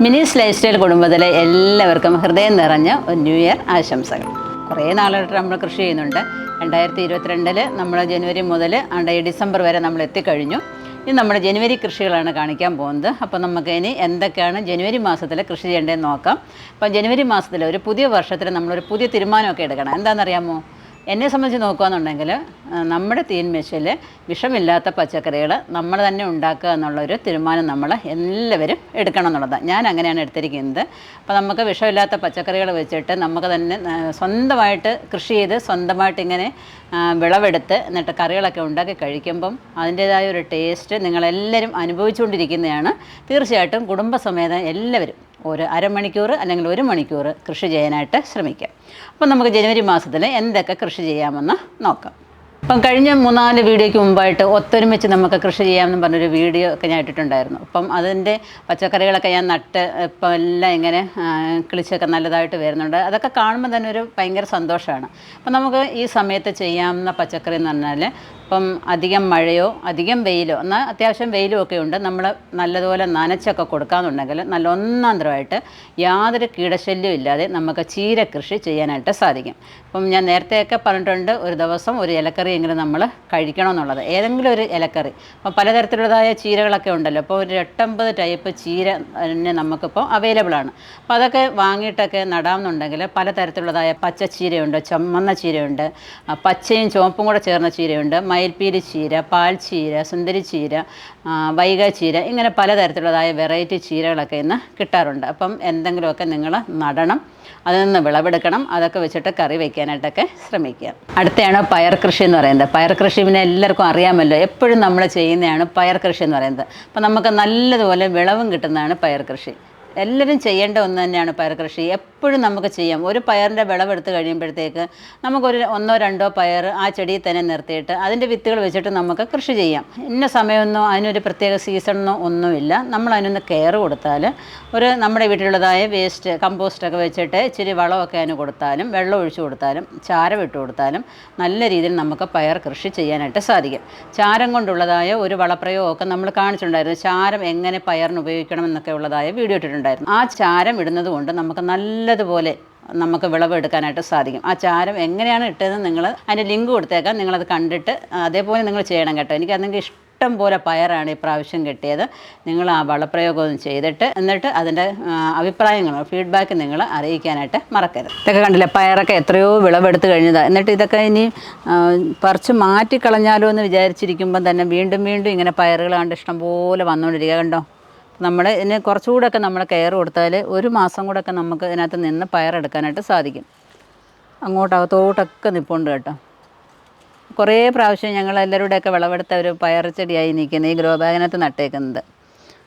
മിനിസ് life style കുടുംബത്തിലെ എല്ലാവർക്കും ഹൃദയം നിറഞ്ഞ ഒരു ന്യൂ ഇയർ ആശംസകൾ. കുറേ നാളായിട്ട് നമ്മൾ കൃഷി ചെയ്യുന്നുണ്ട്. 2022 നമ്മൾ ജനുവരി മുതൽ ഡിസംബർ വരെ നമ്മൾ എത്തിക്കഴിഞ്ഞു. ഇനി നമ്മുടെ ജനുവരി കൃഷികളാണ് കാണിക്കാൻ പോകുന്നത്. അപ്പോൾ നമുക്ക് ഇനി എന്തൊക്കെയാണ് ജനുവരി മാസത്തിൽ കൃഷി ചെയ്യേണ്ടതെന്ന് നോക്കാം. അപ്പോൾ ജനുവരി മാസത്തിൽ ഒരു പുതിയ വർഷത്തിൽ നമ്മളൊരു പുതിയ തീരുമാനമൊക്കെ എടുക്കണം. എന്താണെന്നറിയാമോ? എന്നെ സംബന്ധിച്ച് നോക്കുകയാണെന്നുണ്ടെങ്കിൽ നമ്മുടെ തീന്മേശയിൽ വിഷമില്ലാത്ത പച്ചക്കറികൾ നമ്മൾ തന്നെ ഉണ്ടാക്കുക എന്നുള്ളൊരു തീരുമാനം നമ്മൾ എല്ലാവരും എടുക്കണം എന്നുള്ളതാണ്. ഞാൻ അങ്ങനെയാണ് എടുത്തിരിക്കുന്നത്. അപ്പോൾ നമുക്ക് വിഷമില്ലാത്ത പച്ചക്കറികൾ വെച്ചിട്ട് നമുക്ക് തന്നെ സ്വന്തമായിട്ട് കൃഷി ചെയ്ത് സ്വന്തമായിട്ട് ഇങ്ങനെ വിളവെടുത്ത് എന്നിട്ട് കറികളൊക്കെ ഉണ്ടാക്കി കഴിക്കുമ്പം അതിൻ്റേതായ ഒരു ടേസ്റ്റ് നിങ്ങളെല്ലാവരും അനുഭവിച്ചുകൊണ്ടിരിക്കുന്നതാണ്. തീർച്ചയായിട്ടും കുടുംബസമേതം എല്ലാവരും ഒരു അരമണിക്കൂർ അല്ലെങ്കിൽ 1 മണിക്കൂർ കൃഷി ചെയ്യാനായിട്ട് ശ്രമിക്കാം. അപ്പം നമുക്ക് ജനുവരി മാസത്തിൽ എന്തൊക്കെ കൃഷി ചെയ്യാമെന്ന് നോക്കാം. അപ്പം കഴിഞ്ഞ 3-4 വീഡിയോയ്ക്ക് മുമ്പായിട്ട് ഒത്തൊരുമിച്ച് നമുക്ക് കൃഷി ചെയ്യാമെന്ന് പറഞ്ഞൊരു വീഡിയോ ഒക്കെ ഞാൻ ഇട്ടിട്ടുണ്ടായിരുന്നു. അപ്പം അതിൻ്റെ പച്ചക്കറികളൊക്കെ ഞാൻ നട്ട് ഇപ്പം എല്ലാം ഇങ്ങനെ കിളിച്ചൊക്കെ നല്ലതായിട്ട് വരുന്നുണ്ട്. അതൊക്കെ കാണുമ്പോൾ തന്നെ ഒരു ഭയങ്കര സന്തോഷമാണ്. അപ്പം നമുക്ക് ഈ സമയത്ത് ചെയ്യാവുന്ന പച്ചക്കറി എന്ന് പറഞ്ഞാൽ ഇപ്പം അധികം മഴയോ അധികം വെയിലോ എന്നാൽ അത്യാവശ്യം വെയിലും ഒക്കെ ഉണ്ട്. നമ്മൾ നല്ലതുപോലെ നനച്ചൊക്കെ കൊടുക്കാമെന്നുണ്ടെങ്കിൽ നല്ല ഒന്നാന്തരമായിട്ട് യാതൊരു കീടശല്യവും ഇല്ലാതെ നമുക്ക് ചീര കൃഷി ചെയ്യാനായിട്ട് സാധിക്കും. അപ്പം ഞാൻ നേരത്തെയൊക്കെ പറഞ്ഞിട്ടുണ്ട്, ഒരു ദിവസം ഒരു ഇലക്കറി എങ്കിലും നമ്മൾ കഴിക്കണമെന്നുള്ളത്. ഏതെങ്കിലും ഒരു ഇലക്കറി. അപ്പം പലതരത്തിലുള്ളതായ ചീരകളൊക്കെ ഉണ്ടല്ലോ. അപ്പോൾ ഒരു 8-9 ടൈപ്പ് ചീര തന്നെ നമുക്കിപ്പോൾ അവൈലബിളാണ്. അപ്പോൾ അതൊക്കെ വാങ്ങിയിട്ടൊക്കെ നടാമെന്നുണ്ടെങ്കിൽ പലതരത്തിലുള്ളതായ പച്ചച്ചീരയുണ്ട്, ചുമന്ന ചീരയുണ്ട്, പച്ചയും ചുവപ്പും കൂടെ ചേർന്ന ചീരയുണ്ട്, മയിൽപ്പീലി ചീര, പാൽ ചീര, സുന്ദരി ചീര, വൈഗ ചീര, ഇങ്ങനെ പലതരത്തിലുള്ളതായ വെറൈറ്റി ചീരകളൊക്കെ ഇന്ന് കിട്ടാറുണ്ട്. അപ്പം എന്തെങ്കിലുമൊക്കെ നിങ്ങൾ നടണം, അതിൽ നിന്ന് വിളവെടുക്കണം. അതൊക്കെ വെച്ചിട്ട് കറി വയ്ക്കാനായിട്ടൊക്കെ ശ്രമിക്കുക. അടുത്തെയാണ് പയർ കൃഷി എന്ന് പറയുന്നത്. പയർ കൃഷി പിന്നെ എല്ലാവർക്കും അറിയാമല്ലോ, എപ്പോഴും നമ്മൾ ചെയ്യുന്നതാണ് പയർ കൃഷി എന്ന് പറയുന്നത്. അപ്പം നമുക്ക് നല്ലതുപോലെ വിളവും കിട്ടുന്നതാണ് പയർ കൃഷി. എല്ലാവരും ചെയ്യേണ്ട ഒന്ന് തന്നെയാണ് പയർ കൃഷി. എപ്പോഴും നമുക്ക് ചെയ്യാം. ഒരു പയറിൻ്റെ വിളവെടുത്ത് കഴിയുമ്പോഴത്തേക്ക് നമുക്കൊരു 1-2 പയർ ആ ചെടിയിൽ തന്നെ നിർത്തിയിട്ട് അതിൻ്റെ വിത്തുകൾ വെച്ചിട്ട് നമുക്ക് കൃഷി ചെയ്യാം. ഇന്ന സമയമൊന്നോ അതിനൊരു പ്രത്യേക സീസണോ ഒന്നുമില്ല. നമ്മൾ അതിനൊന്ന് കെയർ കൊടുത്താൽ നമ്മുടെ വീട്ടിലുള്ളതായ വേസ്റ്റ് കമ്പോസ്റ്റൊക്കെ വെച്ചിട്ട് ഇച്ചിരി വളമൊക്കെ അതിന് കൊടുത്താലും വെള്ളം ഒഴിച്ചു കൊടുത്താലും ചാരം ഇട്ട് കൊടുത്താലും നല്ല രീതിയിൽ നമുക്ക് പയർ കൃഷി ചെയ്യാനായിട്ട് സാധിക്കും. ചാരം കൊണ്ടുള്ളതായ ഒരു വളപ്രയോഗമൊക്കെ നമ്മൾ കാണിച്ചിട്ടുണ്ടായിരുന്നു. ചാരം എങ്ങനെ പയറിന് ഉപയോഗിക്കണം എന്നൊക്കെ ഉള്ളതായ വീഡിയോ ഇട്ടിട്ടുണ്ടായിരുന്നു. ആ ചാരം ഇടുന്നത് കൊണ്ട് നമുക്ക് നല്ലതുപോലെ നമുക്ക് വിളവെടുക്കാനായിട്ട് സാധിക്കും. ആ ചാരം എങ്ങനെയാണ് ഇട്ടതെന്ന് നിങ്ങൾ അതിൻ്റെ ലിങ്ക് കൊടുത്തേക്കാം. നിങ്ങളത് കണ്ടിട്ട് അതേപോലെ നിങ്ങൾ ചെയ്യണം കേട്ടോ. എനിക്കതെങ്കിൽ ഇഷ്ടം പോലെ പയറാണ് ഈ പ്രാവശ്യം കിട്ടിയത്. നിങ്ങൾ ആ വളപ്രയോഗം ചെയ്തിട്ട് എന്നിട്ട് അതിൻ്റെ അഭിപ്രായങ്ങൾ ഫീഡ്ബാക്ക് നിങ്ങൾ അറിയിക്കാനായിട്ട് മറക്കരുത്. ഇതൊക്കെ കണ്ടില്ലേ, പയറൊക്കെ എത്രയോ വിളവെടുത്ത് കഴിഞ്ഞതാണ്. എന്നിട്ട് ഇതൊക്കെ ഇനി പറിച്ച് മാറ്റിക്കളഞ്ഞാലോ എന്ന് വിചാരിച്ചിരിക്കുമ്പം തന്നെ വീണ്ടും വീണ്ടും ഇങ്ങനെ പയറുകൾ കണ്ട് ഇഷ്ടംപോലെ വന്നുകൊണ്ടിരിക്കുക. കണ്ടോ, നമ്മൾ ഇതിന് കുറച്ചുകൂടെയൊക്കെ നമ്മൾ കെയർ കൊടുത്താൽ 1 മാസം കൂടെയൊക്കെ നമുക്ക് ഇതിനകത്ത് നിന്ന് പയറെടുക്കാനായിട്ട് സാധിക്കും. അങ്ങോട്ടകത്തോട്ടൊക്കെ നിൽപ്പുണ്ട് കേട്ടോ. കുറേ പ്രാവശ്യം ഞങ്ങൾ എല്ലാവരുടെയൊക്കെ വിളവെടുത്ത ഒരു പയർ ചെടിയായി നിൽക്കുന്നത് ഈ ഗ്രോ ബാഗിനകത്ത് നട്ടേക്കുന്നത്.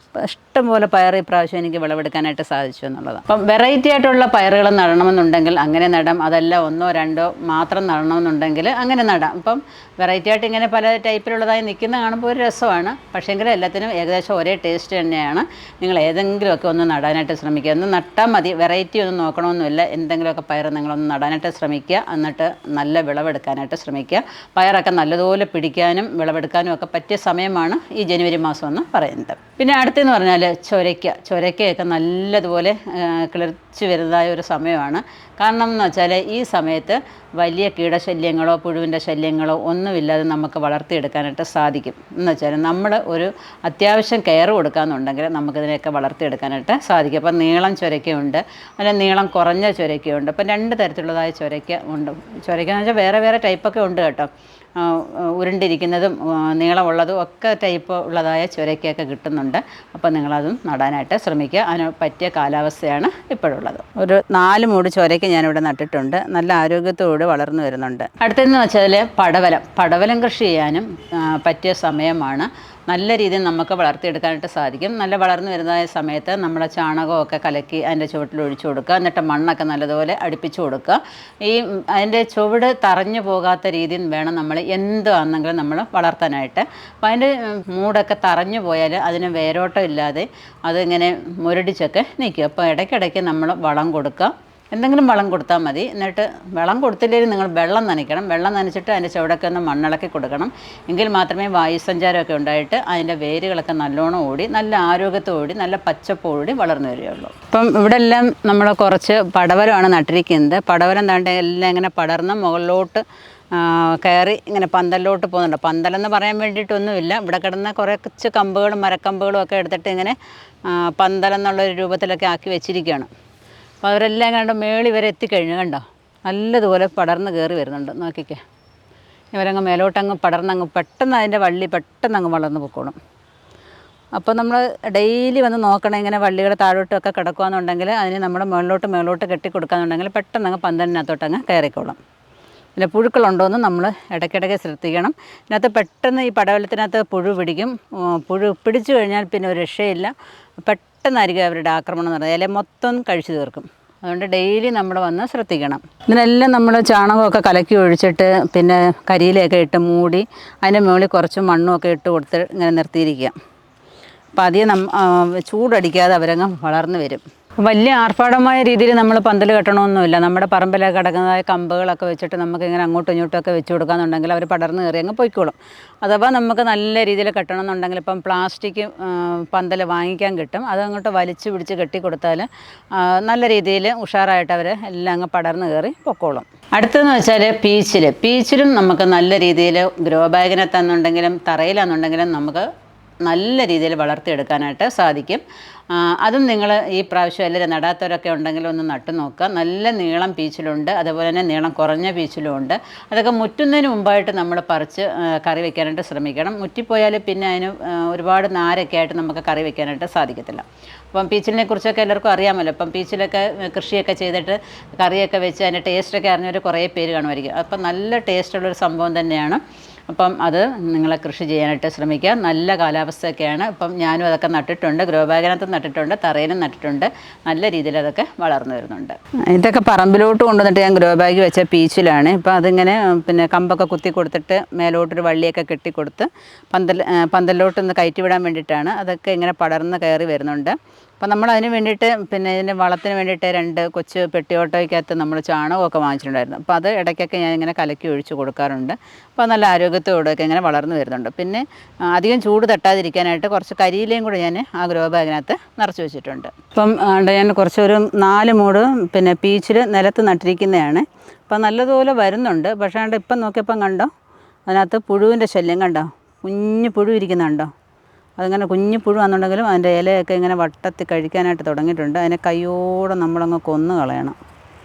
അപ്പോൾ ഇഷ്ടംപോലെ പയർ ഈ പ്രാവശ്യം എനിക്ക് വിളവെടുക്കാനായിട്ട് സാധിച്ചു എന്നുള്ളതാണ്. അപ്പം വെറൈറ്റി ആയിട്ടുള്ള പയറുകൾ നടണമെന്നുണ്ടെങ്കിൽ അങ്ങനെ നടാം. അതല്ല 1-2 മാത്രം നടണമെന്നുണ്ടെങ്കിൽ അങ്ങനെ നടാം. അപ്പം വെറൈറ്റി ആയിട്ട് ഇങ്ങനെ പല ടൈപ്പിലുള്ളതായി നിൽക്കുന്ന കാണുമ്പോൾ ഒരു രസമാണ്. പക്ഷേങ്കിൽ എല്ലാത്തിനും ഏകദേശം ഒരേ ടേസ്റ്റ് തന്നെയാണ്. നിങ്ങൾ ഏതെങ്കിലുമൊക്കെ ഒന്ന് നടാനായിട്ട് ശ്രമിക്കുക. ഒന്ന് നട്ടാൽ മതി, വെറൈറ്റി ഒന്നും നോക്കണമെന്നില്ല. എന്തെങ്കിലുമൊക്കെ പയർ നിങ്ങളൊന്ന് നടാനായിട്ട് ശ്രമിക്കുക. എന്നിട്ട് നല്ല വിളവെടുക്കാനായിട്ട് ശ്രമിക്കുക. പയറൊക്കെ നല്ലതുപോലെ പിടിക്കാനും വിളവെടുക്കാനും ഒക്കെ പറ്റിയ സമയമാണ് ഈ ജനുവരി മാസം എന്ന് പറയുന്നത്. പിന്നെ അടുത്തെന്ന് പറഞ്ഞാൽ ചൊരക്കയൊക്കെ നല്ലതുപോലെ കിളിർച്ച് വരുന്നതായ ഒരു സമയമാണ്. കാരണം എന്ന് വെച്ചാൽ ഈ സമയത്ത് വലിയ കീടശല്യങ്ങളോ പുഴുവിൻ്റെ ശല്യങ്ങളോ ഒന്നുമില്ലാതെ നമുക്ക് വളർത്തിയെടുക്കാനായിട്ട് സാധിക്കും. എന്ന് വെച്ചാൽ നമ്മൾ ഒരു അത്യാവശ്യം കെയർ കൊടുക്കാമെന്നുണ്ടെങ്കിൽ നമുക്കിതിനെയൊക്കെ വളർത്തിയെടുക്കാനായിട്ട് സാധിക്കും. അപ്പം നീളം ചൊരക്കയുണ്ട്, അല്ലെങ്കിൽ നീളം കുറഞ്ഞ ചൊരക്കയുണ്ട്. അപ്പം 2 തരത്തിലുള്ളതായ ചൊരക്ക ഉണ്ട്. ചൊരക്ക എന്ന് വെച്ചാൽ വേറെ വേറെ ടൈപ്പൊക്കെ ഉണ്ട് കേട്ടോ. ഉരുണ്ടിരിക്കുന്നതും നീളമുള്ളതും ഒക്കെ ടൈപ്പ് ഉള്ളതായ ചൊരക്കയൊക്കെ കിട്ടുന്നുണ്ട്. അപ്പോൾ നിങ്ങളതും നടാനായിട്ട് ശ്രമിക്കുക. അതിന് പറ്റിയ കാലാവസ്ഥയാണ് ഇപ്പോഴുള്ളത്. ഒരു 4 മൂട് ചൊരയ്ക്ക് ഞാനിവിടെ നട്ടിട്ടുണ്ട്. നല്ല ആരോഗ്യത്തോട് വളർന്നു വരുന്നുണ്ട്. അടുത്തതെന്ന് വെച്ചാൽ പടവലം കൃഷി ചെയ്യാനും പറ്റിയ സമയമാണ്. നല്ല രീതിയിൽ നമുക്ക് വളർത്തിയെടുക്കാനായിട്ട് സാധിക്കും. നല്ല വളർന്നു വരുന്നതായ സമയത്ത് നമ്മൾ ചാണകമൊക്കെ കലക്കി അതിൻ്റെ ചുവട്ടിൽ ഒഴിച്ചു കൊടുക്കുക. എന്നിട്ട് മണ്ണൊക്കെ നല്ലതുപോലെ അടുപ്പിച്ച് കൊടുക്കുക. ഈ അതിൻ്റെ ചുവട് തറഞ്ഞു പോകാത്ത രീതിയിൽ വേണം നമ്മൾ എന്താണെന്നെങ്കിലും നമ്മൾ വളർത്താനായിട്ട്. അപ്പോൾ അതിൻ്റെ മൂടൊക്കെ തറഞ്ഞു പോയാൽ അതിന് വേരോട്ടം ഇല്ലാതെ അതിങ്ങനെ മുരടിച്ചൊക്കെ നിൽക്കും. അപ്പോൾ ഇടയ്ക്കിടയ്ക്ക് നമ്മൾ വളം കൊടുക്കുക. എന്തെങ്കിലും വളം കൊടുത്താൽ മതി. എന്നിട്ട് വളം കൊടുത്തില്ലെങ്കിൽ നിങ്ങൾ വെള്ളം നനയ്ക്കണം. വെള്ളം നനച്ചിട്ട് അതിൻ്റെ ചുവടൊക്കെ ഒന്ന് മണ്ണിളക്കി കൊടുക്കണം. എങ്കിൽ മാത്രമേ വായുസഞ്ചാരമൊക്കെ ഉണ്ടായിട്ട് അതിൻ്റെ വേരുകളൊക്കെ നല്ലോണം ഓടി നല്ല ആരോഗ്യത്തോടി നല്ല പച്ചപ്പോടി വളർന്നു വരികയുള്ളൂ. ഇപ്പം ഇവിടെ എല്ലാം നമ്മൾ കുറച്ച് പടവലമാണ് നട്ടിരിക്കുന്നത്. പടവലം താണ്ട് എല്ലാം ഇങ്ങനെ പടർന്ന് മുകളിലോട്ട് കയറി ഇങ്ങനെ പന്തലിലോട്ട് പോകുന്നുണ്ട്. പന്തലെന്ന് പറയാൻ വേണ്ടിയിട്ടൊന്നുമില്ല. ഇവിടെ കിടന്ന കുറച്ച് കമ്പുകളും മരക്കമ്പുകളും ഒക്കെ എടുത്തിട്ട് ഇങ്ങനെ പന്തലെന്നുള്ളൊരു രൂപത്തിലൊക്കെ ആക്കി വെച്ചിരിക്കുകയാണ്. അപ്പോൾ അവരെല്ലാം കണ്ട് മേളി വരെ എത്തിക്കഴിഞ്ഞു. കണ്ടോ, നല്ലതുപോലെ പടർന്ന് കയറി വരുന്നുണ്ട്. നോക്കിക്കേ, ഇവരങ്ങ് മേലോട്ടങ്ങ് പടർന്നങ്ങ് പെട്ടെന്ന് അതിൻ്റെ വള്ളി പെട്ടെന്ന് അങ്ങ് വളർന്ന് പൊക്കോളും. അപ്പോൾ നമ്മൾ ഡെയിലി വന്ന് നോക്കണം. ഇങ്ങനെ വള്ളികൾ താഴോട്ടൊക്കെ കിടക്കുകയെന്നുണ്ടെങ്കിൽ അതിന് നമ്മൾ മേളിലോട്ട് കെട്ടി കൊടുക്കുകയെന്നുണ്ടെങ്കിൽ പെട്ടെന്ന് അങ്ങ് പന്തലിനകത്തോട്ടങ്ങ് കയറിക്കോളും. പിന്നെ പുഴുക്കളുണ്ടോയെന്ന് നമ്മൾ ഇടയ്ക്കിടയ്ക്ക് ശ്രദ്ധിക്കണം. ഇതിനകത്ത് പെട്ടെന്ന് ഈ പടവലത്തിനകത്ത് പുഴു പിടിക്കും. പുഴു പിടിച്ചു കഴിഞ്ഞാൽ പിന്നെ ഒരു രക്ഷയില്ല. പെട്ടെന്നായിരിക്കും അവരുടെ ആക്രമണം എന്ന് പറയുന്നത്. ഇല മൊത്തം കഴിച്ചു തീർക്കും. അതുകൊണ്ട് ഡെയിലി നമ്മൾ വന്ന് ശ്രദ്ധിക്കണം. ഇതിനെല്ലാം നമ്മൾ ചാണകമൊക്കെ കലക്കി ഒഴിച്ചിട്ട് പിന്നെ കരിയിലയൊക്കെ ഇട്ട് മൂടി അതിൻ്റെ മുകളിൽ കുറച്ച് മണ്ണുമൊക്കെ ഇട്ട് കൊടുത്ത് ഇങ്ങനെ നിർത്തിയിരിക്കുക. അപ്പോൾ അധികം ചൂടടിക്കാതെ അവരങ്ങ് വളർന്നു വരും. വലിയ ആർഭാടമായ രീതിയിൽ നമ്മൾ പന്തൽ കെട്ടണമെന്നൊന്നുമില്ല. നമ്മുടെ പറമ്പിലൊക്കെ കിടക്കുന്നതായ കമ്പുകളൊക്കെ വെച്ചിട്ട് നമുക്കിങ്ങനെ അങ്ങോട്ടും ഇങ്ങോട്ടുമൊക്കെ വെച്ച് കൊടുക്കാമെന്നുണ്ടെങ്കിൽ അവർ പടർന്ന് കയറി അങ്ങ് പൊയ്ക്കോളും. അഥവാ നമുക്ക് നല്ല രീതിയിൽ കെട്ടണമെന്നുണ്ടെങ്കിൽ ഇപ്പം പ്ലാസ്റ്റിക് പന്തൽ വാങ്ങിക്കാൻ കിട്ടും. അതങ്ങോട്ട് വലിച്ചു പിടിച്ച് കെട്ടിക്കൊടുത്താൽ നല്ല രീതിയിൽ ഉഷാറായിട്ട് അവർ എല്ലാം അങ്ങ് പടർന്ന് കയറി പൊക്കോളും. അടുത്തതെന്ന് വെച്ചാൽ പീച്ചിലും നമുക്ക് നല്ല രീതിയിൽ ഗ്രോ ബാഗിനകത്താണെന്നുണ്ടെങ്കിലും തറയിലാണെന്നുണ്ടെങ്കിലും നമുക്ക് നല്ല രീതിയിൽ വളർത്തിയെടുക്കാനായിട്ട് സാധിക്കും. അതും നിങ്ങൾ ഈ പ്രാവശ്യം എല്ലാവരും നടാത്തവരൊക്കെ ഉണ്ടെങ്കിൽ ഒന്ന് നട്ടു നോക്കുക. നല്ല നീളം പീച്ചിലുണ്ട്, അതുപോലെ തന്നെ നീളം കുറഞ്ഞ പീച്ചിലും ഉണ്ട്. അതൊക്കെ മുറ്റുന്നതിന് മുമ്പായിട്ട് നമ്മൾ പറിച്ച് കറി വയ്ക്കാനായിട്ട് ശ്രമിക്കണം. മുറ്റിപ്പോയാൽ പിന്നെ അതിന് ഒരുപാട് നാരൊക്കെ ആയിട്ട് നമുക്ക് കറി വയ്ക്കാനായിട്ട് സാധിക്കത്തില്ല. അപ്പം പീച്ചിലിനെ കുറിച്ചൊക്കെ എല്ലാവർക്കും അറിയാമല്ലോ. അപ്പം പീച്ചിലൊക്കെ കൃഷിയൊക്കെ ചെയ്തിട്ട് കറിയൊക്കെ വെച്ച് അതിൻ്റെ ടേസ്റ്റൊക്കെ അറിഞ്ഞവർ കുറേ പേര് കാണുമായിരിക്കും. അപ്പം നല്ല ടേസ്റ്റുള്ളൊരു സംഭവം തന്നെയാണ്. അപ്പം അത് നിങ്ങൾ കൃഷി ചെയ്യാനായിട്ട് ശ്രമിക്കുക. നല്ല കാലാവസ്ഥയൊക്കെയാണ്. ഇപ്പം ഞാനും അതൊക്കെ നട്ടിട്ടുണ്ട്. ഗ്രോ ബാഗിനകത്ത് നട്ടിട്ടുണ്ട്, തറയിലും നട്ടിട്ടുണ്ട്. നല്ല രീതിയിൽ അതൊക്കെ വളർന്നു വരുന്നുണ്ട്. ഇതൊക്കെ പറമ്പിലോട്ട് കൊണ്ടുവന്നിട്ട് ഞാൻ ഗ്രോ ബാഗ് വെച്ച പീച്ചിലാണ്. ഇപ്പം അതിങ്ങനെ പിന്നെ കമ്പൊക്കെ കുത്തി കൊടുത്തിട്ട് മേലോട്ടൊരു വള്ളിയൊക്കെ കെട്ടിക്കൊടുത്ത് പന്തലിലോട്ടൊന്ന് കയറ്റി വിടാൻ വേണ്ടിയിട്ടാണ്. അതൊക്കെ ഇങ്ങനെ പടർന്ന് കയറി വരുന്നുണ്ട്. അപ്പോൾ നമ്മൾ അതിന് വേണ്ടിയിട്ട് പിന്നെ ഇതിൻ്റെ വളത്തിന് വേണ്ടിയിട്ട് 2 കൊച്ചു പെട്ടിയോട്ടോയ്ക്കകത്ത് നമ്മൾ ചാണകമൊക്കെ വാങ്ങിച്ചിട്ടുണ്ടായിരുന്നു. അപ്പോൾ അത് ഇടയ്ക്കൊക്കെ ഞാനിങ്ങനെ കലക്കി ഒഴിച്ച് കൊടുക്കാറുണ്ട്. അപ്പോൾ നല്ല ആരോഗ്യത്തോടെയൊക്കെ ഇങ്ങനെ വളർന്നു വരുന്നുണ്ട്. പിന്നെ അധികം ചൂട് തട്ടാതിരിക്കാനായിട്ട് കുറച്ച് കരിയിലയും കൂടെ ഞാൻ ആ ഗ്രോ ബാഗിനകത്ത് നിറച്ച് വെച്ചിട്ടുണ്ട്. ഇപ്പം ഞാൻ കുറച്ചൊരു 4 മൂട് പിന്നെ പീച്ചിൽ നിലത്ത് നട്ടിരിക്കുന്നതാണ്. അപ്പം നല്ലതുപോലെ വരുന്നുണ്ട്. പക്ഷേ ഇപ്പം നോക്കിയപ്പം കണ്ടോ, അതിനകത്ത് പുഴുവിൻ്റെ ശല്യം കണ്ടോ, കുഞ്ഞു പുഴു ഇരിക്കുന്നുണ്ടോ. അതിങ്ങനെ കുഞ്ഞു പുഴുവാണെന്നുണ്ടെങ്കിലും അതിൻ്റെ ഇലയൊക്കെ ഇങ്ങനെ വട്ടത്തിൽ കഴിക്കാനായിട്ട് തുടങ്ങിയിട്ടുണ്ട്. അതിനെ കയ്യോടെ നമ്മളങ്ങ് കൊന്നു കളയണം.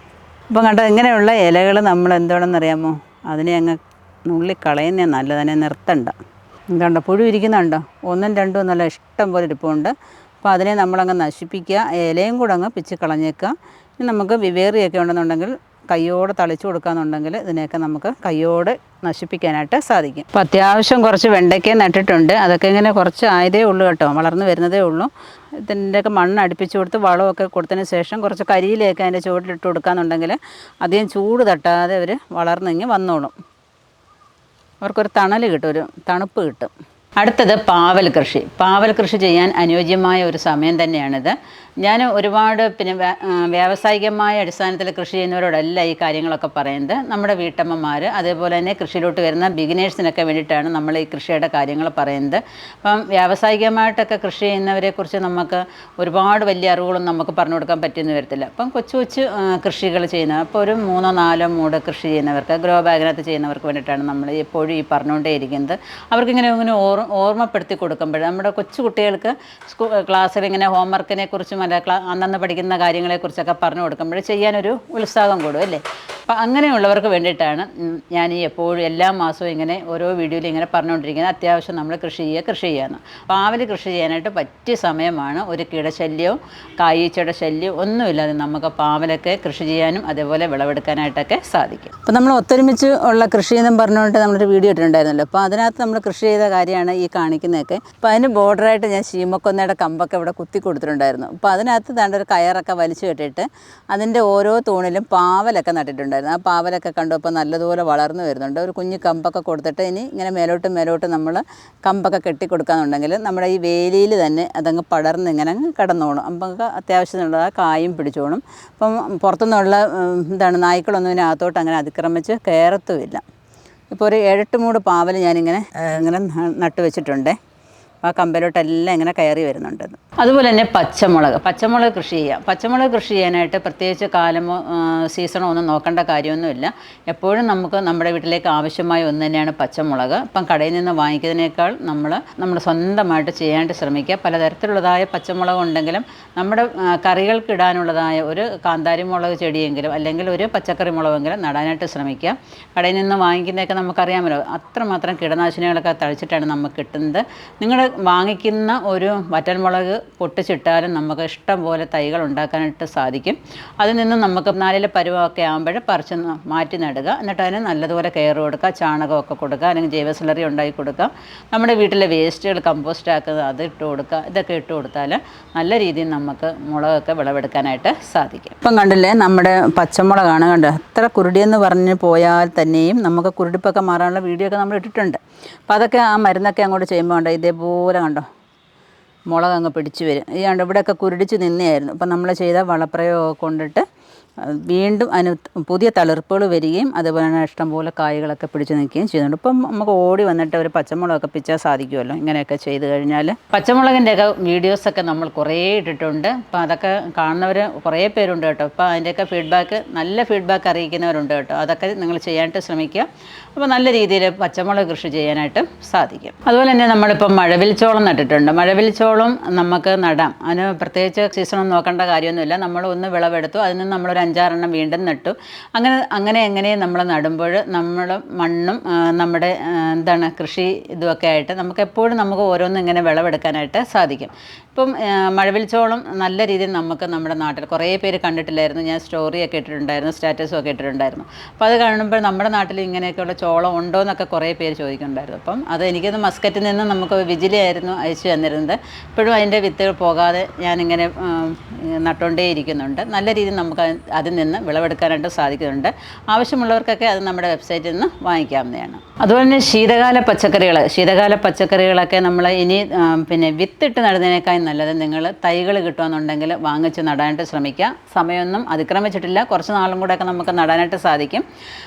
അപ്പം കണ്ടോ, ഇങ്ങനെയുള്ള ഇലകൾ നമ്മൾ എന്താണെന്നറിയാമോ, അതിനെ അങ്ങ് നുള്ളിക്കളയുന്നേ നല്ലത്. അതിനെ നിർത്തണ്ട. കണ്ടോ, പുഴു ഇരിക്കുന്നുണ്ടോ, 1ഉം 2ഉം എന്നല്ല ഇഷ്ടം പോലെ ഇരിപ്പുണ്ട്. അപ്പോൾ അതിനെ നമ്മളങ്ങ് നശിപ്പിക്കുക. ഇലയും കൂടെ അങ്ങ് പിച്ച് കളഞ്ഞേക്കുക. ഇനി നമുക്ക് വിവേറിയൊക്കെ ഉണ്ടെന്നുണ്ടെങ്കിൽ കയ്യോടെ തളിച്ചു കൊടുക്കാമെന്നുണ്ടെങ്കിൽ ഇതിനെയൊക്കെ നമുക്ക് കയ്യോടെ നശിപ്പിക്കാനായിട്ട് സാധിക്കും. അപ്പോൾ അത്യാവശ്യം കുറച്ച് വെണ്ടയ്ക്ക നട്ടിട്ടുണ്ട്. അതൊക്കെ ഇങ്ങനെ കുറച്ച് ആയതേ ഉള്ളൂ കേട്ടോ, വളർന്നു വരുന്നതേ ഉള്ളൂ. ഇതിൻ്റെയൊക്കെ മണ്ണ് അടുപ്പിച്ച് കൊടുത്ത് വളമൊക്കെ കൊടുത്തതിന് ശേഷം കുറച്ച് കരിയിലൊക്കെ അതിൻ്റെ ചുവട്ടിലിട്ട് കൊടുക്കാമെന്നുണ്ടെങ്കിൽ അധികം ചൂട് തട്ടാതെ അവർ വളർന്നിങ്ങ് വന്നോളും. അവർക്കൊരു തണൽ കിട്ടും, ഒരു തണുപ്പ് കിട്ടും. അടുത്തത് പാവൽ കൃഷി ചെയ്യാൻ അനുയോജ്യമായ ഒരു സമയം തന്നെയാണിത്. ഞാൻ ഒരുപാട് പിന്നെ വ്യാവസായികമായ അടിസ്ഥാനത്തിൽ കൃഷി ചെയ്യുന്നവരോടല്ല ഈ കാര്യങ്ങളൊക്കെ പറയുന്നത്. നമ്മുടെ വീട്ടമ്മമാർ അതേപോലെ തന്നെ കൃഷിയിലോട്ട് വരുന്ന ബിഗിനേഴ്സിനൊക്കെ വേണ്ടിയിട്ടാണ് നമ്മൾ ഈ കൃഷിയുടെ കാര്യങ്ങൾ പറയുന്നത്. അപ്പം വ്യാവസായികമായിട്ടൊക്കെ കൃഷി ചെയ്യുന്നവരെക്കുറിച്ച് നമുക്ക് ഒരുപാട് വലിയ അറിവുകളൊന്നും നമുക്ക് പറഞ്ഞു കൊടുക്കാൻ പറ്റിയെന്ന് വരത്തില്ല. അപ്പം കൊച്ചു കൃഷികൾ ചെയ്യുന്നത്, അപ്പോൾ ഒരു 3-4 മൂട് കൃഷി ചെയ്യുന്നവർക്ക്, ഗ്രോ ബാഗിനകത്ത് ചെയ്യുന്നവർക്ക് വേണ്ടിയിട്ടാണ് നമ്മൾ എപ്പോഴും ഈ പറഞ്ഞുകൊണ്ടേ ഇരിക്കുന്നത്. അവർക്കിങ്ങനെ ഓർമ്മപ്പെടുത്തി കൊടുക്കുമ്പോൾ നമ്മുടെ കൊച്ചു കുട്ടികൾക്ക് ക്ലാസ്സിൽ ഇങ്ങനെ ഹോംവർക്കിനെ കുറിച്ചും അന്നന്ന് പഠിക്കുന്ന കാര്യങ്ങളെക്കുറിച്ചൊക്കെ പറഞ്ഞു കൊടുക്കുമ്പോൾ ചെയ്യാനൊരു ഉത്സാഹം കൂടും അല്ലേ. അപ്പം അങ്ങനെയുള്ളവർക്ക് വേണ്ടിയിട്ടാണ് ഞാൻ ഈ എപ്പോഴും എല്ലാ മാസവും ഇങ്ങനെ ഓരോ വീഡിയോയിൽ ഇങ്ങനെ പറഞ്ഞുകൊണ്ടിരിക്കുന്നത്. അത്യാവശ്യം നമ്മൾ കൃഷി ചെയ്യുകയെന്ന്. പാവൽ കൃഷി ചെയ്യാനായിട്ട് പറ്റിയ സമയമാണ്. ഒരു കീടശല്യവും കായീച്ചയുടെ ശല്യവും ഒന്നുമില്ലാതെ നമുക്ക് പാവലൊക്കെ കൃഷി ചെയ്യാനും അതേപോലെ വിളവെടുക്കാനായിട്ടൊക്കെ സാധിക്കും. അപ്പോൾ നമ്മൾ ഒത്തൊരുമിച്ച് ഉള്ള കൃഷിയെന്നും പറഞ്ഞുകൊണ്ട് നമ്മളൊരു വീഡിയോ ഇട്ടിട്ടുണ്ടായിരുന്നല്ലോ. അപ്പോൾ അതിനകത്ത് നമ്മൾ കൃഷി ചെയ്ത കാര്യമാണ് ഈ കാണിക്കുന്നതൊക്കെ. അപ്പോൾ അതിന് ബോർഡറായിട്ട് ഞാൻ ശീമക്കൊന്നയുടെ കമ്പൊക്കെ ഇവിടെ കുത്തി കൊടുത്തിട്ടുണ്ടായിരുന്നു. അപ്പോൾ അതിനകത്ത് ഒരു കയറൊക്കെ വലിച്ചു കെട്ടിയിട്ട് അതിൻ്റെ ഓരോ തൂണിലും പാവലൊക്കെ നട്ടിട്ടുണ്ടായിരുന്നു. ഉണ്ടായിരുന്നു. ആ പാവലൊക്കെ കണ്ടപ്പോൾ നല്ലതുപോലെ വളർന്നു വരുന്നുണ്ട്. ഒരു കുഞ്ഞ് കമ്പൊക്കെ കൊടുത്തിട്ട് ഇനി ഇങ്ങനെ മേലോട്ട് നമ്മൾ കമ്പൊക്കെ കെട്ടിക്കൊടുക്കാന്നുണ്ടെങ്കിൽ നമ്മുടെ ഈ വേലിയിൽ തന്നെ അതങ്ങ് പടർന്ന് ഇങ്ങനെ അങ്ങ് കിടന്നോളും. അപ്പം അത്യാവശ്യത്തിനുള്ള കായും പിടിച്ചോളും. അപ്പം പുറത്തുനിന്നുള്ള നായ്ക്കളൊന്നും ഇതിനകത്തോട്ട് അങ്ങനെ അതിക്രമിച്ച് കയറത്തുമില്ല. ഇപ്പോൾ ഒരു 7-8 മൂട് പാവൽ ഞാനിങ്ങനെ ഇങ്ങനെ നട്ട് വെച്ചിട്ടുണ്ട്. ആ കമ്പലോട്ടെല്ലാം ഇങ്ങനെ കയറി വരുന്നുണ്ട്. അതുപോലെ തന്നെ പച്ചമുളക് കൃഷി ചെയ്യാം. പച്ചമുളക് കൃഷി ചെയ്യാനായിട്ട് പ്രത്യേകിച്ച് കാലമോ സീസണോ ഒന്നും നോക്കേണ്ട കാര്യമൊന്നുമില്ല. എപ്പോഴും നമുക്ക് നമ്മുടെ വീട്ടിലേക്ക് ആവശ്യമായ ഒന്ന് തന്നെയാണ് പച്ചമുളക്. ഇപ്പം കടയിൽ നിന്ന് വാങ്ങിക്കുന്നതിനേക്കാൾ നമ്മൾ സ്വന്തമായിട്ട് ചെയ്യാനായിട്ട് ശ്രമിക്കുക. പലതരത്തിലുള്ളതായ പച്ചമുളക് ഉണ്ടെങ്കിലും നമ്മുടെ കറികൾക്ക് ഇടാനുള്ളതായ ഒരു കാന്താരി മുളക് ചെടിയെങ്കിലും അല്ലെങ്കിൽ ഒരു പച്ചക്കറി മുളകെങ്കിലും നടാനായിട്ട് ശ്രമിക്കുക. കടയിൽ നിന്ന് വാങ്ങിക്കുന്നതൊക്കെ നമുക്കറിയാമല്ലോ, അത്രമാത്രം കീടനാശിനികളൊക്കെ തളിച്ചിട്ടാണ് നമുക്ക് കിട്ടുന്നത്. നിങ്ങൾ വാങ്ങിക്കുന്ന ഒരു വറ്റൽമുളക് പൊട്ടിച്ചിട്ടാലും നമുക്ക് ഇഷ്ടം പോലെ തൈകൾ ഉണ്ടാക്കാനായിട്ട് സാധിക്കും. അതിൽ നിന്ന് നമുക്ക് 4 പരുവമൊക്കെ ആകുമ്പോൾ പറിച്ച് മാറ്റി നടുക. എന്നിട്ട് അതിന് നല്ലതുപോലെ കെയർ കൊടുക്കുക. ചാണകമൊക്കെ കൊടുക്കുക, അല്ലെങ്കിൽ ജൈവ സ്ലറി ഉണ്ടാക്കി കൊടുക്കുക. നമ്മുടെ വീട്ടിലെ വേസ്റ്റുകൾ കമ്പോസ്റ്റ് ആക്കുന്നത് അത് ഇട്ട് കൊടുക്കുക. ഇതൊക്കെ ഇട്ട് കൊടുത്താൽ നല്ല രീതിയിൽ നമുക്ക് മുളകൊക്കെ വിളവെടുക്കാനായിട്ട് സാധിക്കും. ഇപ്പം കണ്ടില്ലേ, നമ്മുടെ പച്ചമുളകാണ് കണ്ടോ, എത്ര കുരുടിയെന്ന് പറഞ്ഞ് പോയാൽ തന്നെയും നമുക്ക് കുരുടിപ്പൊക്കെ മാറാനുള്ള വീഡിയോ ഒക്കെ നമ്മൾ ഇട്ടിട്ടുണ്ട്. അപ്പോൾ അതൊക്കെ ആ മരുന്നൊക്കെ അങ്ങോട്ട് ചെയ്യുമ്പോൾ കണ്ടോ ഇതേപോലെ കണ്ടോ മുളക് അങ്ങ് പിടിച്ച് വരും. ഈ കണ്ടോ ഇവിടെയൊക്കെ കുരുടിച്ച് നിന്നെയായിരുന്നു. അപ്പം നമ്മൾ ചെയ്ത വളപ്രയോഗം കൊണ്ടിട്ട് വീണ്ടും അതിന് പുതിയ തളിർപ്പുകൾ വരികയും അതുപോലെ തന്നെ ഇഷ്ടംപോലെ കായ്കളൊക്കെ പിടിച്ച് നിൽക്കുകയും ചെയ്യുന്നുണ്ട്. ഇപ്പം നമുക്ക് ഓടി വന്നിട്ട് ഒരു പച്ചമുളകൊക്കെ പിച്ചാൽ സാധിക്കുമല്ലോ ഇങ്ങനെയൊക്കെ ചെയ്ത് കഴിഞ്ഞാൽ. പച്ചമുളകിൻ്റെയൊക്കെ വീഡിയോസൊക്കെ നമ്മൾ കുറേ ഇട്ടിട്ടുണ്ട്. അപ്പോൾ അതൊക്കെ കാണുന്നവർ കുറേ പേരുണ്ട് കേട്ടോ. അപ്പോൾ അതിൻ്റെയൊക്കെ നല്ല ഫീഡ്ബാക്ക് അറിയിക്കുന്നവരുണ്ട് കേട്ടോ. അതൊക്കെ നിങ്ങൾ ചെയ്യാനായിട്ട് ശ്രമിക്കുക. അപ്പോൾ നല്ല രീതിയിൽ പച്ചമുളക് കൃഷി ചെയ്യാനായിട്ട് സാധിക്കും. അതുപോലെ തന്നെ നമ്മളിപ്പോൾ മഴവിൽച്ചോളം നട്ടിട്ടുണ്ട്. മഴവിൽച്ചോളം നമുക്ക് നടാം. അതിന് പ്രത്യേകിച്ച് സീസണൊന്നും നോക്കേണ്ട കാര്യമൊന്നുമില്ല. നമ്മൾ ഒന്ന് വിളവെടുത്തു, അതിൽ നിന്ന് നമ്മളൊരു 5-6 വീണ്ടും നട്ടു. അങ്ങനെ നമ്മൾ നടുമ്പോൾ നമ്മൾ മണ്ണും നമ്മുടെ കൃഷി ഇതുമൊക്കെ ആയിട്ട് നമുക്ക് എപ്പോഴും നമുക്ക് ഓരോന്നും ഇങ്ങനെ വിളവെടുക്കാനായിട്ട് സാധിക്കും. ഇപ്പം മഴവിൽച്ചോളം നല്ല രീതിയിൽ നമുക്ക് നമ്മുടെ നാട്ടിൽ കുറേ പേര് കണ്ടിട്ടില്ലായിരുന്നു. ഞാൻ സ്റ്റോറിയൊക്കെ ഇട്ടിട്ടുണ്ടായിരുന്നു, സ്റ്റാറ്റസും ഒക്കെ ഇട്ടിട്ടുണ്ടായിരുന്നു. അപ്പോൾ അത് കാണുമ്പോൾ നമ്മുടെ നാട്ടിൽ ഇങ്ങനെയൊക്കെയുള്ള ചോളം ഉണ്ടോ എന്നൊക്കെ കുറേ പേര് ചോദിക്കുന്നുണ്ടായിരുന്നു. അപ്പം അത് എനിക്കത് മസ്കറ്റിൽ നിന്ന് നമുക്ക് വിജിലയായിരുന്നു അയച്ചു തന്നിരുന്നത്. ഇപ്പോഴും അതിൻ്റെ വിത്തുകൾ പോകാതെ ഞാനിങ്ങനെ നട്ടുകൊണ്ടേയിരിക്കുന്നുണ്ട്. നല്ല രീതിയിൽ നമുക്ക് അതിൽ നിന്ന് വിളവെടുക്കാനായിട്ട് സാധിക്കുന്നുണ്ട്. ആവശ്യമുള്ളവർക്കൊക്കെ അത് നമ്മുടെ വെബ്സൈറ്റിൽ നിന്ന് വാങ്ങിക്കാവുന്നതാണ്. അതുപോലെ തന്നെ ശീതകാല പച്ചക്കറികളൊക്കെ നമ്മൾ ഇനി വിത്തിട്ട് നടുന്നതിനേക്കാൾ നല്ലത് നിങ്ങൾ തൈകൾ കിട്ടുമെന്നുണ്ടെങ്കിൽ വാങ്ങിച്ച് നടാനായിട്ട് ശ്രമിക്കുക. സമയമൊന്നും അതിക്രമിച്ചിട്ടില്ല, കുറച്ച് നാളും കൂടെയൊക്കെ നമുക്ക് നടാനായിട്ട് സാധിക്കും.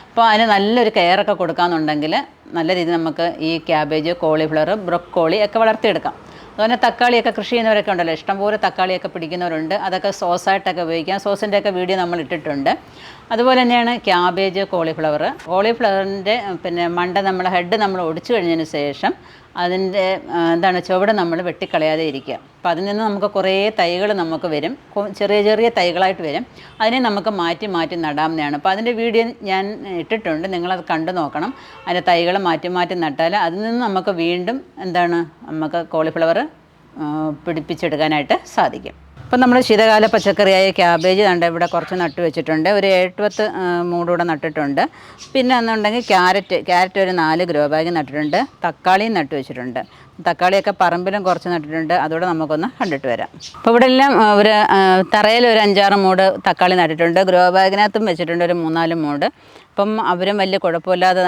അപ്പോൾ അതിന് നല്ലൊരു കെയറൊക്കെ കൊടുക്കാമെന്നുണ്ടെങ്കിൽ നല്ല രീതിയിൽ നമുക്ക് ഈ ക്യാബേജ്, കോളിഫ്ലവർ, ബ്രൊക്കോളി ഒക്കെ വളർത്തിയെടുക്കാം. അതുപോലെ തക്കാളിയൊക്കെ കൃഷി ചെയ്യുന്നവരൊക്കെ ഉണ്ടല്ലോ, ഇഷ്ടംപോലെ തക്കാളിയൊക്കെ പിടിക്കുന്നവരുണ്ട്. അതൊക്കെ സോസായിട്ടൊക്കെ ഉപയോഗിക്കാം. സോസിൻ്റെയൊക്കെ വീഡിയോ നമ്മൾ ഇട്ടിട്ടുണ്ട്. അതുപോലെ തന്നെയാണ് ക്യാബേജ്, കോളിഫ്ലവറിൻ്റെ മണ്ട ഹെഡ് നമ്മൾ ഒടിച്ചു കഴിഞ്ഞതിന് ശേഷം അതിൻ്റെ ചുവട് നമ്മൾ വെട്ടിക്കളയാതെ ഇരിക്കുക. അപ്പോൾ അതിൽ നിന്ന് നമുക്ക് കുറേ തൈകൾ നമുക്ക് വരും, ചെറിയ തൈകളായിട്ട് വരും. അതിനെ നമുക്ക് മാറ്റി നടാവുന്നതാണ്. അപ്പോൾ അതിൻ്റെ വീഡിയോ ഞാൻ ഇട്ടിട്ടുണ്ട്, നിങ്ങളത് കണ്ടു നോക്കണം. അതിൻ്റെ തൈകൾ മാറ്റി നട്ടാൽ അതിൽ നിന്ന് നമുക്ക് വീണ്ടും നമുക്ക് കോളിഫ്ലവർ പിടിപ്പിച്ചെടുക്കാനായിട്ട് സാധിക്കും. ഇപ്പം നമ്മൾ ശീതകാല പച്ചക്കറിയായ ക്യാബേജ് ഇവിടെ കുറച്ച് നട്ട് വെച്ചിട്ടുണ്ട്. ഒരു 7-10 മൂടൂടെ നട്ടിട്ടുണ്ട്. പിന്നെ എന്നുണ്ടെങ്കിൽ ക്യാരറ്റ് ഒരു 4 ഗ്രോ ബാഗ് നട്ടിട്ടുണ്ട്. തക്കാളിയും നട്ട് വെച്ചിട്ടുണ്ട്. തക്കാളിയൊക്കെ പറമ്പിലും കുറച്ച് നട്ടിട്ടുണ്ട്. അതോടെ നമുക്കൊന്ന് കണ്ടിട്ട് വരാം. അപ്പോൾ ഇവിടെ എല്ലാം ഒരു തറയിൽ ഒരു 5-6 മൂട് തക്കാളി നട്ടിട്ടുണ്ട്. ഗ്രോ ബാഗിനകത്തും വെച്ചിട്ടുണ്ട് ഒരു 3-4 മൂട്. അപ്പം അവരും വലിയ കുഴപ്പമില്ലാതെ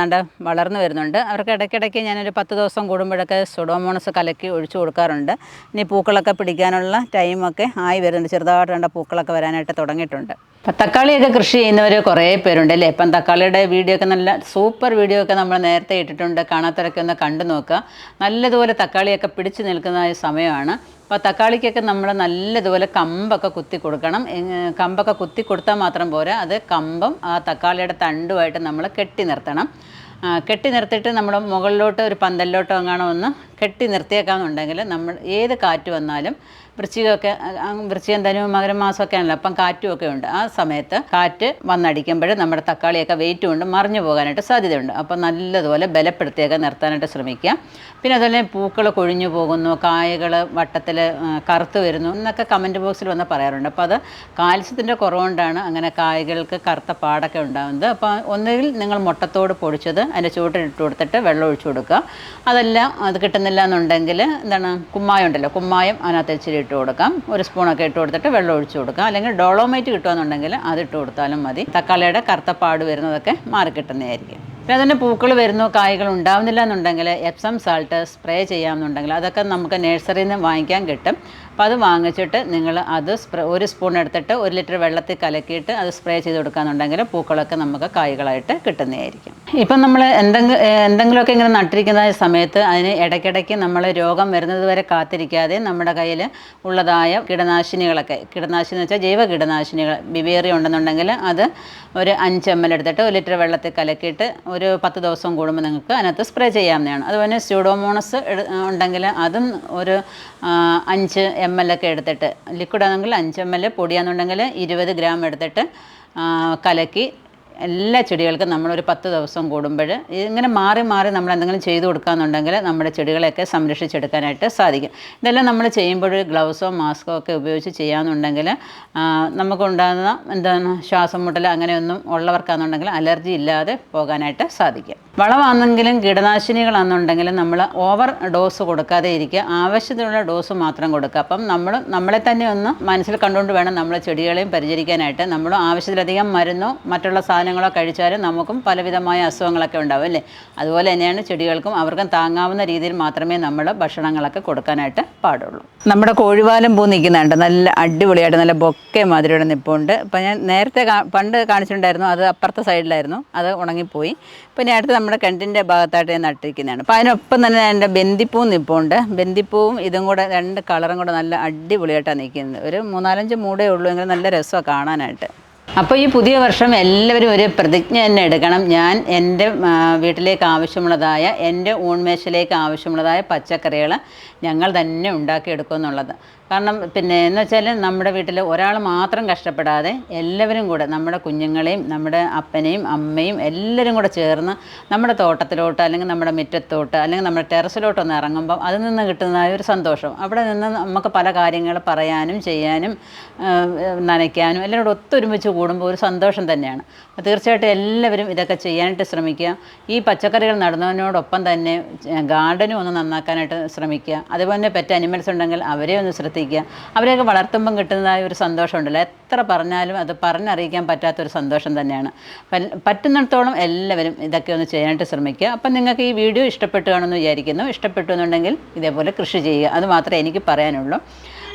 വളർന്നു വരുന്നുണ്ട്. അവർക്ക് ഇടയ്ക്കിടയ്ക്ക് ഞാനൊരു 10 ദിവസം കൂടുമ്പോഴൊക്കെ സുഡോമോണസ് കലക്കി ഒഴിച്ചു കൊടുക്കാറുണ്ട്. ഇനി പൂക്കളൊക്കെ പിടിക്കാനുള്ള ടൈമൊക്കെ ആയി വരുന്നുണ്ട്. ചെറുതായിട്ട് പൂക്കളൊക്കെ വരാനായിട്ട് തുടങ്ങിയിട്ടുണ്ട്. അപ്പം തക്കാളിയൊക്കെ കൃഷി ചെയ്യുന്നവർ കുറേ പേരുണ്ട് അല്ലേ. ഇപ്പം തക്കാളിയുടെ വീഡിയോ ഒക്കെ നല്ല സൂപ്പർ വീഡിയോ ഒക്കെ നമ്മൾ നേരത്തെ ഇട്ടിട്ടുണ്ട്. കാണാത്തവരൊക്കെ ഒന്ന് കണ്ടു നോക്കുക. നല്ലതുപോലെ തക്കാളിയൊക്കെ പിടിച്ചു നിൽക്കുന്ന സമയമാണ്. അപ്പോൾ തക്കാളിക്കൊക്കെ നമ്മൾ നല്ലതുപോലെ കമ്പൊക്കെ കുത്തി കൊടുക്കണം. കമ്പൊക്കെ കുത്തി കൊടുത്താൽ മാത്രം പോരാ, അത് കമ്പും ആ തക്കാളിയുടെ തണ്ടുമായിട്ട് നമ്മൾ കെട്ടി നിർത്തണം. കെട്ടി നിർത്തിയിട്ട് നമ്മൾ മുകളിലോട്ട് ഒരു പന്തലിലോട്ടോ എങ്ങാണോ ഒന്ന് കെട്ടി നിർത്തിയേക്കാമെന്നുണ്ടെങ്കിൽ നമ്മൾ ഏത് കാറ്റ് വന്നാലും വൃശ്ചികം ധനു മകരമാസമൊക്കെ ആണല്ലോ, അപ്പം കാറ്റുമൊക്കെ ഉണ്ട്. ആ സമയത്ത് കാറ്റ് വന്നടിക്കുമ്പോൾ നമ്മുടെ തക്കാളിയൊക്കെ വെയിറ്റ് കൊണ്ട് മറിഞ്ഞു പോകാനായിട്ട് സാധ്യതയുണ്ട്. അപ്പോൾ നല്ലതുപോലെ ബലപ്പെടുത്തിയൊക്കെ നിർത്താനായിട്ട് ശ്രമിക്കുക. പിന്നെ അതുപോലെ പൂക്കൾ കൊഴിഞ്ഞു പോകുന്നു, കായകൾ വട്ടത്തിൽ കറുത്ത് വരുന്നു എന്നൊക്കെ കമൻറ്റ് ബോക്സിൽ വന്ന് പറയാറുണ്ട്. അപ്പോൾ അത് കാൽസ്യത്തിൻ്റെ കുറവുകൊണ്ടാണ് അങ്ങനെ കായകൾക്ക് കറുത്ത പാടൊക്കെ ഉണ്ടാകുന്നത്. അപ്പോൾ ഒന്നുകിൽ നിങ്ങൾ മുട്ടത്തോട് പൊടിച്ചത് അതിൻ്റെ ചുവട്ടിലിട്ട് കൊടുത്തിട്ട് വെള്ളം ഒഴിച്ചു കൊടുക്കുക. അതെല്ലാം അത് കിട്ടുന്നില്ല എന്നുണ്ടെങ്കിൽ കുമ്മായം ഉണ്ടല്ലോ, കുമ്മായം അതിനകത്ത് ഇച്ചിരി ഇട്ട് കൊടുക്കാം. 1 സ്പൂണൊക്കെ ഇട്ട് കൊടുത്തിട്ട് വെള്ളം ഒഴിച്ച് കൊടുക്കാം. അല്ലെങ്കിൽ ഡോളോമൈറ്റ് കിട്ടുമെന്നുണ്ടെങ്കിൽ അതിട്ട് കൊടുത്താലും മതി. തക്കാളിയുടെ കറുത്ത പാട് വരുന്നതൊക്കെ മാറിക്കിട്ടുന്നതായിരിക്കും. പിന്നെ അതിൻ്റെ പൂക്കൾ വരുന്നു, കായ്കൾ ഉണ്ടാവുന്നില്ല എന്നുണ്ടെങ്കിൽ എപ്സം സാൾട്ട് സ്പ്രേ ചെയ്യാമെന്നുണ്ടെങ്കിൽ അതൊക്കെ നമുക്ക് നഴ്സറിയിൽ നിന്ന് വാങ്ങിക്കാൻ കിട്ടും. അപ്പോൾ അത് വാങ്ങിച്ചിട്ട് നിങ്ങൾ അത് 1 സ്പൂൺ എടുത്തിട്ട് 1 ലിറ്റർ വെള്ളത്തിൽ കലക്കിയിട്ട് അത് സ്പ്രേ ചെയ്ത് കൊടുക്കുകയെന്നുണ്ടെങ്കിൽ പൂക്കളൊക്കെ നമുക്ക് കായ്കളായിട്ട് കിട്ടുന്നതായിരിക്കും. ഇപ്പം നമ്മൾ എന്തെങ്കിലുമൊക്കെ ഇങ്ങനെ നട്ടിരിക്കുന്ന സമയത്ത് അതിന് ഇടയ്ക്കിടയ്ക്ക് നമ്മൾ രോഗം വരുന്നത് വരെ കാത്തിരിക്കാതെ നമ്മുടെ കയ്യിൽ ഉള്ളതായ കീടനാശിനി വെച്ചാൽ ജൈവ കീടനാശിനികൾ ബിവേറിയ ഉണ്ടെന്നുണ്ടെങ്കിൽ അത് ഒരു 5 ml എടുത്തിട്ട് 1 ലിറ്റർ വെള്ളത്തിൽ കലക്കിയിട്ട് ഒരു 10 ദിവസം കൂടുമ്പോൾ നിങ്ങൾക്ക് അതിനകത്ത് സ്പ്രേ ചെയ്യാവുന്നതാണ്. അതുപോലെ സ്യൂഡോമോണസ് ഉണ്ടെങ്കിൽ അതും ഒരു 5 ml ഒക്കെ എടുത്തിട്ട്, ലിക്വിഡ് ആണെങ്കിൽ 5 ml, പൊടിയാണെന്നുണ്ടെങ്കിൽ 20 ഗ്രാം എടുത്തിട്ട് കലക്കി എല്ലാ ചെടികൾക്കും നമ്മളൊരു 10 ദിവസം കൂടുമ്പോൾ ഇങ്ങനെ മാറി മാറി നമ്മൾ എന്തെങ്കിലും ചെയ്തു കൊടുക്കുകയെന്നുണ്ടെങ്കിൽ നമ്മുടെ ചെടികളെയൊക്കെ സംരക്ഷിച്ചെടുക്കാനായിട്ട് സാധിക്കും. ഇതെല്ലാം നമ്മൾ ചെയ്യുമ്പോൾ ഗ്ലൗസോ മാസ്കോ ഒക്കെ ഉപയോഗിച്ച് ചെയ്യാമെന്നുണ്ടെങ്കിൽ നമുക്കുണ്ടാകുന്ന ശ്വാസം മുട്ടൽ അങ്ങനെയൊന്നും ഉള്ളവർക്കാണെന്നുണ്ടെങ്കിൽ അലർജി ഇല്ലാതെ പോകാനായിട്ട് സാധിക്കും. വളമാണെങ്കിലും കീടനാശിനികളാണെന്നുണ്ടെങ്കിലും നമ്മൾ ഓവർ ഡോസ് കൊടുക്കാതെ ഇരിക്കുക, ആവശ്യത്തിനുള്ള ഡോസ് മാത്രം കൊടുക്കുക. അപ്പം നമ്മളെ തന്നെ ഒന്ന് മനസ്സിൽ കണ്ടുകൊണ്ട് വേണം നമ്മൾ ചെടികളെയും പരിചരിക്കാനായിട്ട്. നമ്മൾ ആവശ്യത്തിലധികം മരുന്നോ മറ്റുള്ള സാധനങ്ങളോ കഴിച്ചാലും നമുക്കും പലവിധമായ അസുഖങ്ങളൊക്കെ ഉണ്ടാവും അല്ലേ. അതുപോലെ തന്നെയാണ് ചെടികൾക്കും അവർക്കും താങ്ങാവുന്ന രീതിയിൽ മാത്രമേ നമ്മൾ ഭക്ഷണങ്ങളൊക്കെ കൊടുക്കാനായിട്ട് പാടുള്ളൂ. നമ്മുടെ കോഴിവാലും പൂ നിൽക്കുന്നുണ്ട്, നല്ല അടിപൊളിയായിട്ട് നല്ല ബൊക്കെ മാതിരിയുടെ നിൽപ്പുണ്ട്. ഇപ്പം ഞാൻ നേരത്തെ പണ്ട് കാണിച്ചിട്ടുണ്ടായിരുന്നു, അത് അപ്പുറത്തെ സൈഡിലായിരുന്നു, അത് ഉണങ്ങിപ്പോയി. പിന്നെ അടുത്ത് നമ്മുടെ കിണറ്റിൻ്റെ ഭാഗത്തായിട്ട് ഞാൻ നട്ടിരിക്കുന്നതാണ്. അപ്പോൾ അതിനൊപ്പം തന്നെ എൻ്റെ ബന്ദിപ്പൂ നിൽപ്പുണ്ട്. ബന്ദിപ്പൂവും ഇതും കൂടെ 2 കളറും കൂടെ നല്ല അടിപൊളിയായിട്ടാണ് നിൽക്കുന്നത്. ഒരു 3-4 മൂടേ ഉള്ളൂ, എങ്കിലും നല്ല രസമാണ് കാണാനായിട്ട്. അപ്പോൾ ഈ പുതിയ വർഷം എല്ലാവരും ഒരു പ്രതിജ്ഞ തന്നെ എടുക്കണം. ഞാൻ എൻ്റെ വീട്ടിലേക്ക് ആവശ്യമുള്ളതായ, എൻ്റെ ഊൺമേശയിലേക്ക് ആവശ്യമുള്ളതായ പച്ചക്കറികൾ ഞങ്ങൾ തന്നെ ഉണ്ടാക്കിയെടുക്കും എന്നുള്ളത്. കാരണം പിന്നെ എന്ന് വെച്ചാൽ നമ്മുടെ വീട്ടിൽ ഒരാൾ മാത്രം കഷ്ടപ്പെടാതെ എല്ലാവരും കൂടെ, നമ്മുടെ കുഞ്ഞുങ്ങളെയും നമ്മുടെ അപ്പനെയും അമ്മയും എല്ലാവരും കൂടെ ചേർന്ന് നമ്മുടെ തോട്ടത്തിലോട്ട് അല്ലെങ്കിൽ നമ്മുടെ മുറ്റത്തോട്ട് അല്ലെങ്കിൽ നമ്മുടെ ടെറസിലോട്ടൊന്ന് ഇറങ്ങുമ്പം അതിൽ നിന്ന് കിട്ടുന്നതായ ഒരു സന്തോഷം, അവിടെ നിന്ന് നമുക്ക് പല കാര്യങ്ങൾ പറയാനും ചെയ്യാനും നനയ്ക്കാനും എല്ലാവരും ഒത്തൊരുമിച്ച് കൂടുമ്പോൾ ഒരു സന്തോഷം തന്നെയാണ്. തീർച്ചയായിട്ടും എല്ലാവരും ഇതൊക്കെ ചെയ്യാനായിട്ട് ശ്രമിക്കുക. ഈ പച്ചക്കറികൾ നടുന്നതിനോടൊപ്പം തന്നെ ഗാർഡനും ഒന്ന് നന്നാക്കാനായിട്ട് ശ്രമിക്കുക. അതുപോലെ തന്നെ പെറ്റ് അനിമൽസ് ഉണ്ടെങ്കിൽ അവരെ ഒന്ന് ശ്രദ്ധിക്കുക. അവരെയൊക്കെ വളർത്തുമ്പം കിട്ടുന്നതായ ഒരു സന്തോഷം ഉണ്ടല്ലോ, എത്ര പറഞ്ഞാലും അത് പറഞ്ഞറിയിക്കാൻ പറ്റാത്തൊരു സന്തോഷം തന്നെയാണ്. പറ്റുന്നിടത്തോളം എല്ലാവരും ഇതൊക്കെ ഒന്ന് ചെയ്യാനായിട്ട് ശ്രമിക്കുക. അപ്പം നിങ്ങൾക്ക് ഈ വീഡിയോ ഇഷ്ടപ്പെട്ടു കാണുമെന്ന് വിചാരിക്കുന്നു. ഇഷ്ടപ്പെട്ടു എന്നുണ്ടെങ്കിൽ ഇതേപോലെ കൃഷി ചെയ്യുക, അത് മാത്രമേ എനിക്ക് പറയാനുള്ളൂ.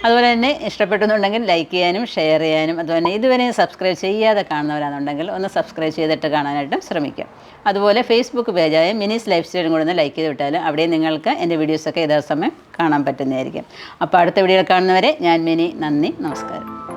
അതുപോലെ തന്നെ ഇഷ്ടപ്പെട്ടെന്നുണ്ടെങ്കിൽ ലൈക്ക് ചെയ്യാനും ഷെയർ ചെയ്യാനും, അതുപോലെ ഇതുവരെ സബ്സ്ക്രൈബ് ചെയ്യാതെ കാണുന്നവരാണെന്നുണ്ടെങ്കിൽ ഒന്ന് സബ്സ്ക്രൈബ് ചെയ്തിട്ട് കാണാനായിട്ടും ശ്രമിക്കുക. അതുപോലെ ഫേസ്ബുക്ക് പേജായ മിനീസ് ലൈഫ് സ്റ്റൈലും കൂടെ ഒന്ന് ലൈക്ക് ചെയ്ത് വിട്ടാൽ അവിടെ നിങ്ങൾക്ക് എൻ്റെ വീഡിയോസൊക്കെ യഥാസമയം കാണാൻ പറ്റുന്നതായിരിക്കും. അപ്പോൾ അടുത്ത വീഡിയോയിൽ കാണുന്നവരെ ഞാൻ മിനി, നന്ദി, നമസ്കാരം.